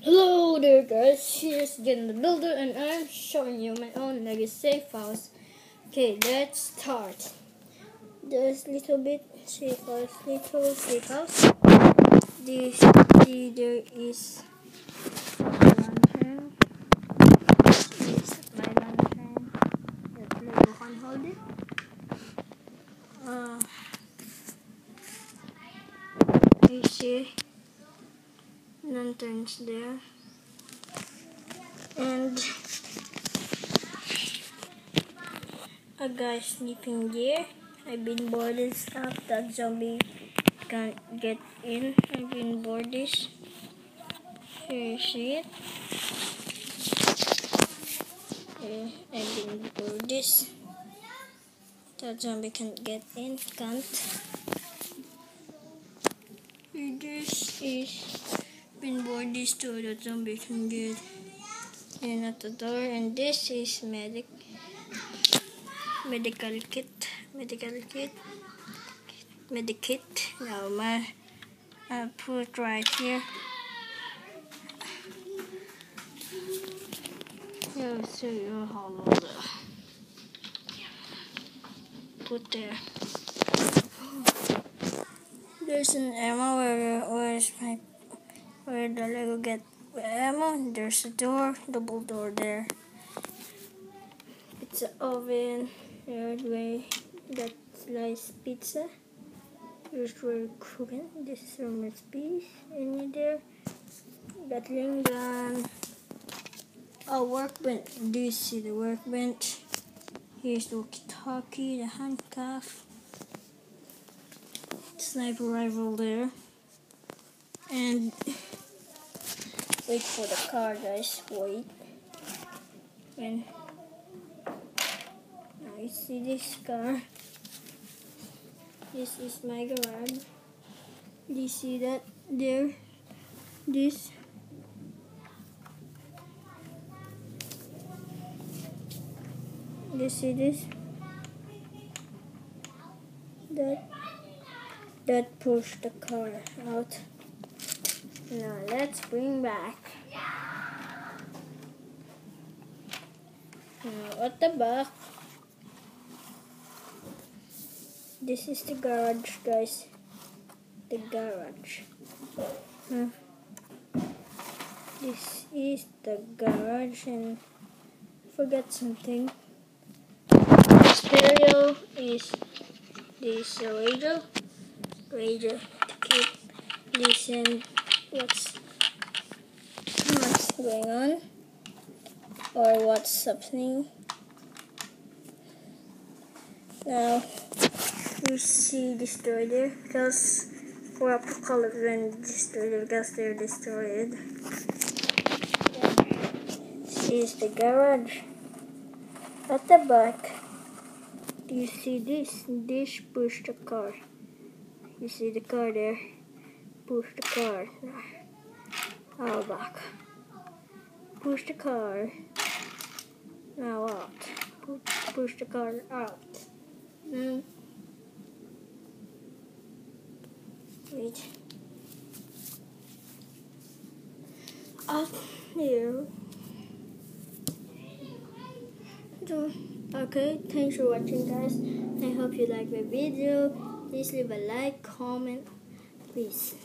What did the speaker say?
Hello there guys, here's Gen the Builder and I'm showing you my own Lego safe house. Okay, let's start. There's little bit safe house, little safe house. There is my lantern. This is my lantern. That Lego can hold it. You see lanterns there. And a guy sleeping there. I've been bored and stuff. That zombie can't get in. I've been bored this. Here you see it. Here, I've been bored this. That zombie can't get in. Can't. Here this is been bored this too. That zombie can get in at the door. And this is medical kit. Now I'll put right here. I'll show you how to put there. There's an ammo where the Lego get ammo. There's a door, double door there. Pizza oven. There's where that slice pizza. Here's where cooking. This is some recipes in there. Gatling gun. A workbench. Do you see the workbench? Here's the walkie-talkie, the handcuff, sniper rifle there, and wait for the car, guys. Wait. And now you see this car. This is my garage. Do you see that there? This. Do you see this? That pushed the car out. Now let's bring back. Now at the back. This is the garage, guys. The garage. This is the garage, and forget something. The stereo is this radio to keep listen what's going on or what's happening. Now you see destroyer because for apocalypse when destroyer because they're destroyed. This is the garage. At the back, do you see this? This push the car. You see the car there? Push the car. Now back. Push the car. Now out. Push the car out. Wait. Up here. Okay, thanks for watching, guys. I hope you like my video. Please leave a like, comment, please.